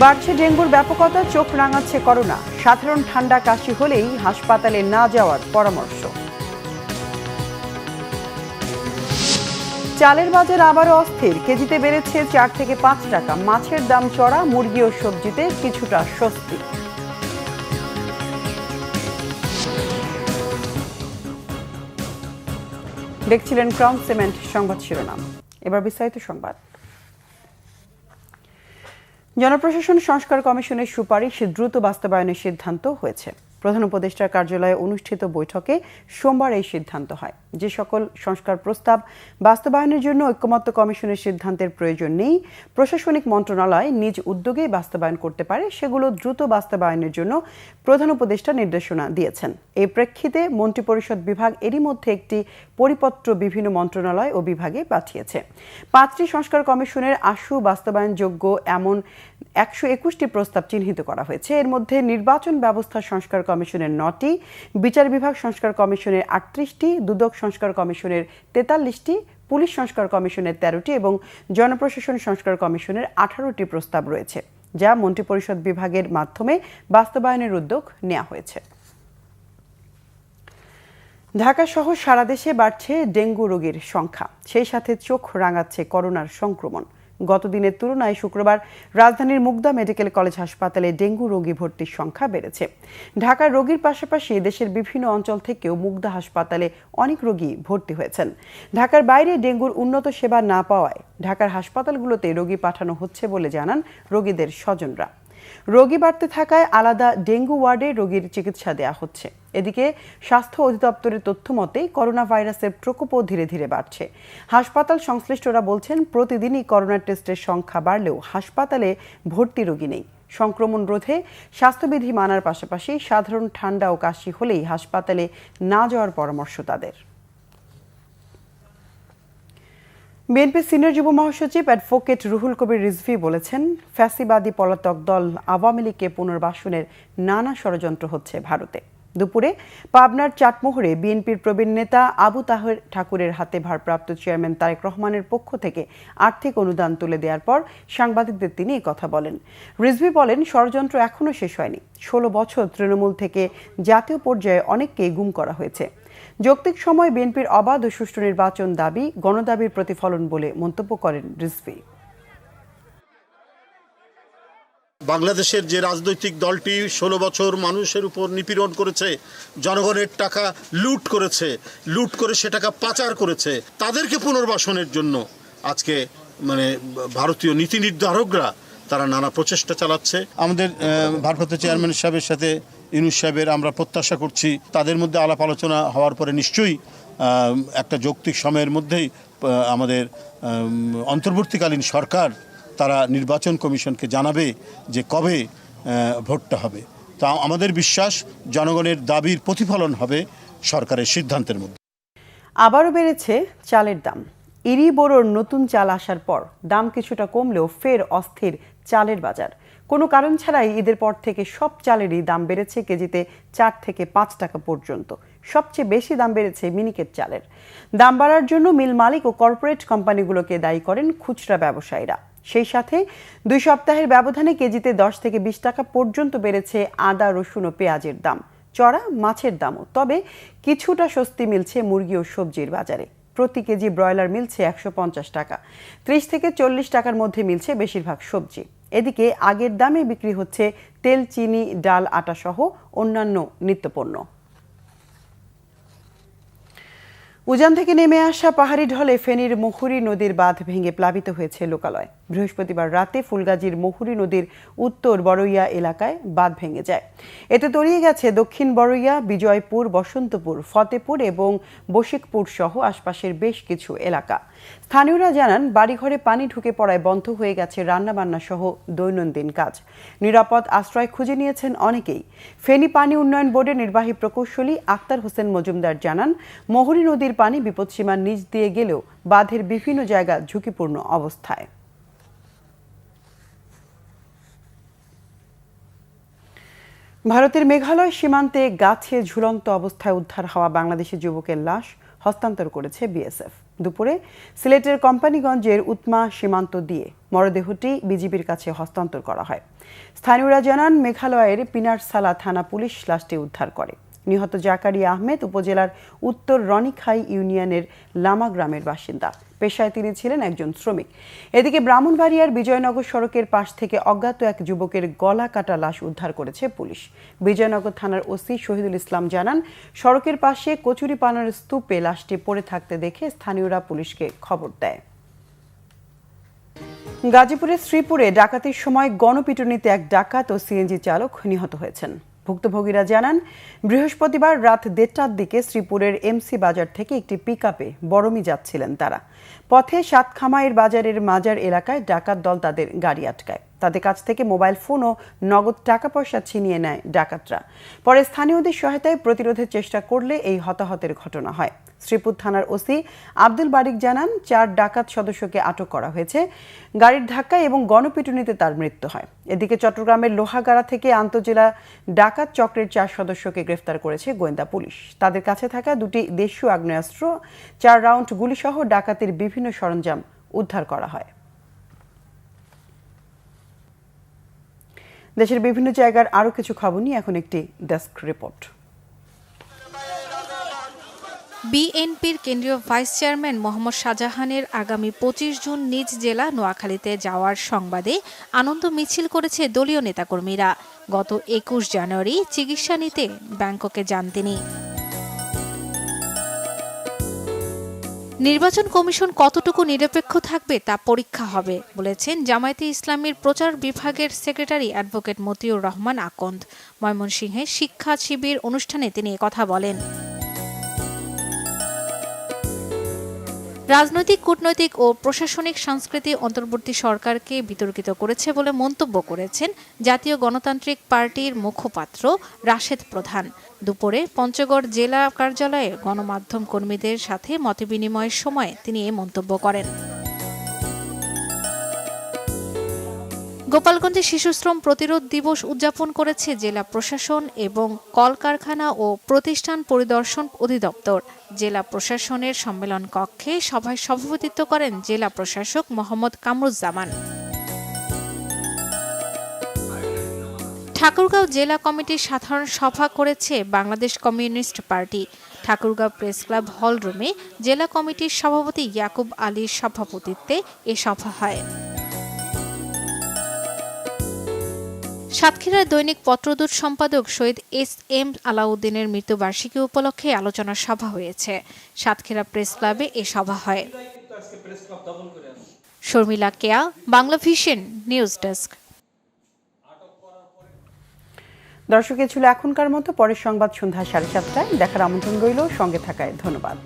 বাড়ছে ডেঙ্গুর ব্যাপকতা, চোখ রাঙাচ্ছে করোনা। সাধারণ ঠান্ডা কাশি হলেই হাসপাতালে না যাওয়ার পরামর্শ। চালের বাজার আবারও অস্থির, কেজিতে বেড়েছে 4 থেকে 5 টাকা। মাছের দাম চড়া, মুরগি ও সবজিতে কিছুটা স্বস্তি। দেখছিলেন ক্রাউন সিমেন্ট সংবাদ শিরোনাম। এবার বিস্তারিত সংবাদ। জনপ্রশাসন সংস্কার কমিশনের সুপারিশ দ্রুত বাস্তবায়নের সিদ্ধান্ত হয়েছে। প্রধান উপদেষ্টার কার্যালয়ে অনুষ্ঠিত বৈঠকে সোমবার এই সিদ্ধান্ত হয়। যে সকল সংস্কার প্রস্তাব বাস্তবায়নের জন্য ঐকমত্য কমিশনের সিদ্ধান্তের প্রয়োজন নেই, প্রশাসনিক মন্ত্রণালয় নিজ উদ্যোগেই বাস্তবায়ন করতে পারে, সেগুলো দ্রুত বাস্তবায়নের জন্য প্রধান উপদেষ্টা নির্দেশনা দিয়েছেন। এই প্রেক্ষিতে মন্ত্রিপরিষদ বিভাগ এরই মধ্যে একটি পরিপত্র বিভিন্ন মন্ত্রণালয় ও বিভাগে পাঠিয়েছে। 5টি সংস্কার কমিশনের আশু বাস্তবায়নযোগ্য এমন 121টি প্রস্তাব চিহ্নিত করা হয়েছে। এর মধ্যে নির্বাচন ব্যবস্থা সংস্কার কমিশনের 9টি, বিচার বিভাগ সংস্কার কমিশনের 38টি, দুদক সংস্কার কমিশনের 43টি, পুলিশ সংস্কার কমিশনের 13টি এবং জনপ্রশাসন সংস্কার কমিশনের 18টি প্রস্তাব রয়েছে, যা মন্ত্রিপরিষদ বিভাগের মাধ্যমে বাস্তবায়নের উদ্যোগ নেওয়া হয়েছে। ঢাকা সহ সারা দেশে বাড়ছে ডেঙ্গু রোগীর সংখ্যা, সেই সাথে চোখ রাঙাচ্ছে করোনার সংক্রমণ। গত দিনের তুলনায় শুক্রবার রাজধানীর মুগদা মেডিকেল কলেজ হাসপাতালে ডেঙ্গু রোগী ভর্তির সংখ্যা বেড়েছে। ঢাকার রোগীর পাশাপাশি দেশের বিভিন্ন অঞ্চল থেকেও মুগদা হাসপাতালে অনেক রোগী ভর্তি হয়েছেন। ঢাকার বাইরে ডেঙ্গুর উন্নত সেবা না পাওয়ায় ঢাকার হাসপাতালগুলোতে রোগী পাঠানো হচ্ছে বলে জানান রোগীদের স্বজনরা। রোগী বাড়তে থাকায় আলাদা ডেঙ্গু ওয়ার্ডে রোগীর চিকিৎসা দেওয়া হচ্ছে। এদিকে স্বাস্থ্য অধিদপ্তরের তথ্য মতে করোনা ভাইরাসের প্রকোপও ধীরে ধীরে বাড়ছে। হাসপাতাল সংশ্লিষ্টরা বলছেন, প্রতিদিনই করোনা টেস্টের সংখ্যা বাড়লেও হাসপাতালে ভর্তি রোগী নেই। সংক্রমণ রোধে স্বাস্থ্যবিধি মানার পাশাপাশি সাধারণ ঠান্ডা ও কাশি হলেই হাসপাতালে না যাওয়ার পরামর্শ তাদের। বিএনপি সিনিয়র যুব মহাসচিব অ্যাডভোকেট রুহুল কবির রিজভী বলেছেন, ফ্যাসিবাদী পলাতক দল আওয়ামী লীগকে পুনর্বাসনের নানা ষড়যন্ত্র হচ্ছে ভারতে। দুপুরে পাবনার চাটমোহরে বিএনপির প্রবীণ নেতা আবু তাহের ঠাকুরের হাতে ভারপ্রাপ্ত চেয়ারম্যান তারেক রহমানের পক্ষ থেকে আর্থিক অনুদান তুলে দেওয়ার পর সাংবাদিকদের তিনি এই কথা বলেন। রিজভী বলেন, ষড়যন্ত্র এখনও শেষ হয়নি। 16 বছর তৃণমূল থেকে জাতীয় পর্যায়ে অনেককেই গুম করা হয়েছে। যৌক্তিক সময় বিএনপির অবাধ ও সুষ্ঠু নির্বাচন দাবি গণদাবির প্রতিফলন বলে মন্তব্য করেন রিজভী। বাংলাদেশের যে রাজনৈতিক দলটি 16 বছর মানুষের উপর নিপীড়ন করেছে, জনগণের টাকা লুট করে সে টাকা পাচার করেছে, তাদেরকে পুনর্বাসনের জন্য আজকে ভারতীয় নীতি নির্ধারকরা তারা নানা প্রচেষ্টা চালাচ্ছে। আমাদের ভারপ্রাপ্ত চেয়ারম্যান সাহেবের সাথে ইউনূস সাহেবের আমরা প্রত্যাশা করছি তাদের মধ্যে আলাপ আলোচনা হওয়ার পরে নিশ্চয়ই একটা যৌক্তিক সময়ের মধ্যেই আমাদের অন্তর্বর্তীকালীন সরকার তারা নির্বাচন কমিশনকে জানাবে যে কবে ভোটটা হবে। তা আমাদের বিশ্বাস জনগণের দাবির প্রতিফলন হবে সরকারের সিদ্ধান্তের মধ্যে। আবারও বেড়েছে চালের দাম। ইরি বোরোর নতুন চাল আসার পর দাম কিছুটা কমলেও ফের অস্থির চালের বাজার। কোনো কারণ ছাড়াই ঈদের পর থেকে সব চালেরই দাম বেড়েছে কেজিতে 4 থেকে 5 টাকা পর্যন্ত। সবচেয়ে বেশি দাম বেড়েছে মিনিকেট চালের। দাম বাড়ার জন্য মিল মালিক ও কর্পোরেট কোম্পানিগুলোকে দায়ী করেন খুচরা ব্যবসায়ীরা। সেই সাথে 2 সপ্তাহের ব্যবধানে কেজিতে 10 থেকে 20 টাকা পর্যন্ত বেড়েছে আদা, রসুন ও পেঁয়াজের দাম, চড়া মাছের দামও। তবে কিছুটা স্বস্তি মিলছে মুরগি ও সবজির বাজারে। প্রতি কেজি ব্রয়লার মিলছে 150 টাকা, 30 থেকে 40 টাকার মধ্যে মিলছে বেশিরভাগ সবজি। এদিকে আগের দামে বিক্রি হচ্ছে তেল, চিনি, ডাল, আটা সহ অন্যান্য নিত্যপণ্য। উজান থেকে নেমে আসা পাহাড়ি ঢলে ফেনীর মহুরী নদীর বাঁধ ভেঙে প্লাবিত হয়েছে লোকালয়। বৃহস্পতিবার রাতে ফুলগাজীর মহুরী নদীর উত্তর বড়ইয়া এলাকায় বাঁধ ভেঙে যায়। এতে তলিয়ে গেছে দক্ষিণ বড়ইয়া, বিজয়পুর, বসন্তপুর, ফতেপুর এবং বশিকপুর সহ আশপাশের বেশ কিছু এলাকা। স্থানীয়রা জানান, বাড়িঘরে পানি ঢুকে পড়ায় বন্ধ হয়ে গেছে রান্নাবান্না সহ দৈনন্দিন কাজ। নিরাপদ আশ্রয় খুঁজে নিয়েছেন অনেকেই। ফেনী পানি উন্নয়ন বোর্ডের নির্বাহী প্রকৌশলী আক্তার হোসেন মজুমদার জানান, মহুরী নদীর পানি বিপদসীমার নিচ দিয়ে গেলেও বাঁধের বিভিন্ন জায়গা ঝুঁকিপূর্ণ অবস্থায়। ভারতের মেঘালয় সীমান্তে গাছে ঝুলন্ত অবস্থায় উদ্ধার হওয়া বাংলাদেশি যুবকের লাশ হস্তান্তর করেছে বিএসএফ। দুপুরে সিলেটের কোম্পানিগঞ্জের উৎমা সীমান্ত দিয়ে মরদেহটি বিজিবির কাছে হস্তান্তর করা হয়। স্থানীয়রা জানান, মেঘালয়ের পিনারসালা থানা পুলিশ লাশটি উদ্ধার করে। নিহত জাকারিয়া আহমেদ উপজেলার উত্তর রনিখাই ইউনিয়নের লামা গ্রামের বাসিন্দা। পেশায় তিনি ছিলেন একজন শ্রমিক। এদিকে ব্রাহ্মণবাড়িয়ার বিজয়নগর সড়কের পাশ থেকে অজ্ঞাত এক যুবকের গলা কাটা লাশ উদ্ধার করেছে পুলিশ। বিজয়নগর থানার ওসি শহীদুল ইসলাম জানান, সড়কের পাশে কচুরিপানার স্তূপে লাশটি পড়ে থাকতে দেখে স্থানীয়রা পুলিশকে খবর দেয়। গাজীপুরের শ্রীপুরে ডাকাতির সময় গণপিটুনিতে এক ডাকাত ও সিএনজি চালক নিহত হয়েছেন। ভুক্তভোগীরা জানান, বৃহস্পতিবার রাত 1:30টার দিকে শ্রীপুরের এমসি বাজার থেকে একটি পিকআপে বরমী যাচ্ছিলেন তারা। পথে সাতখামাইয়ের বাজারের মাজার এলাকায় ডাকাত দল তাদের গাড়ি আটকায়। তাদের কাছ থেকে মোবাইল ফোন ও নগদ টাকা পয়সা ছিনিয়ে নেয় ডাকাতরা। পরে স্থানীয়দের সহায়তায় প্রতিরোধের চেষ্টা করলে এই হতাহতের ঘটনা হয়। শ্রীপুর থানার ওসি আব্দুল বারিক জানান, 4 ডাকাত সদস্যকে আটক করা হয়েছে। গাড়ির ধাক্কায় এবং গণপিটুনিতে তার মৃত্যু হয়। এদিকে চট্টগ্রামের লোহাগাড়া থেকে আন্তজেলা ডাকাত চক্রের 4 সদস্যকে গ্রেফতার করেছে গোয়েন্দা পুলিশ। তাদের কাছে থাকা 2টি দেশীয় আগ্নেয়াস্ত্র, 4 রাউন্ড গুলিসহ ডাকাতির বিভিন্ন সরঞ্জাম উদ্ধার করা হয়। দেশের বিভিন্ন জায়গার আরো কিছু খবর নিয়ে এখন একটি ডেস্ক রিপোর্ট। বিএনপির কেন্দ্রীয় ভাইস চেয়ারম্যান মোহাম্মদ শাহজাহানের আগামী 25 জুন নিজ জেলা নোয়াখালীতে যাওয়ার সংবাদে আনন্দ মিছিল করেছে দলীয় নেতাকর্মীরা। গত 21 জানুয়ারি চিকিৎসা নিতে ব্যাংককে যান তিনি। নির্বাচন কমিশন কতটুকু নিরপেক্ষ থাকবে তা পরীক্ষা হবে বলেছেন জামায়াতে ইসলামীর প্রচার বিভাগের সেক্রেটারি অ্যাডভোকেট মতিউর রহমান আকন্দ। ময়মনসিংহে শিক্ষা শিবির অনুষ্ঠানে তিনি কথা বলেন। রাজনৈতিক, কূটনৈতিক ও প্রশাসনিক সংস্কৃতি অন্তর্বর্তী সরকারকে বিতর্কিত করেছে বলে মন্তব্য করেছেন জাতীয় গণতান্ত্রিক পার্টির মুখপাত্র রাশেদ প্রধান। দুপুরে পঞ্চগড় জেলা কার্যালয়ে গণমাধ্যম কর্মীদের সাথে মতবিনিময়ের সময় তিনি এই মন্তব্য করেন। গোপালগঞ্জে শিশুশ্রম প্রতিরোধ দিবস উদযাপন করেছে জেলা প্রশাসন এবং কলকারখানা ও প্রতিষ্ঠান পরিদর্শন অধিদপ্তর। জেলা প্রশাসনের সম্মেলন কক্ষে সভায় সভাপতিত্ব করেন জেলা প্রশাসক মোহাম্মদ কামরুজ্জামান। ঠাকুরগাঁও জেলা কমিটির সাধারণ সভা করেছে Bangladesh communist party. Thakurgaon press club হল রুমে জেলা কমিটির সভাপতি ইয়াকুব আলীর সভাপতিত্বে এ সভা হয়। সাতক্ষীরার দৈনিক পত্রদূত সম্পাদক শহীদ এস.এম. আলাউদ্দিনের মৃত্যুবার্ষিকী উপলক্ষে আলোচনা সভা হয়েছে। সাতক্ষীরা প্রেস ক্লাবে এ সভা হয়। শর্মিলা কেয়া, বাংলা ভিশন নিউজ ডেস্ক। দর্শক, এ ছিল এখনকার মতো। পরের সংবাদ সন্ধ্যা 7:30টায় দেখার আমন্ত্রণ রইল। সঙ্গে থাকায় ধন্যবাদ।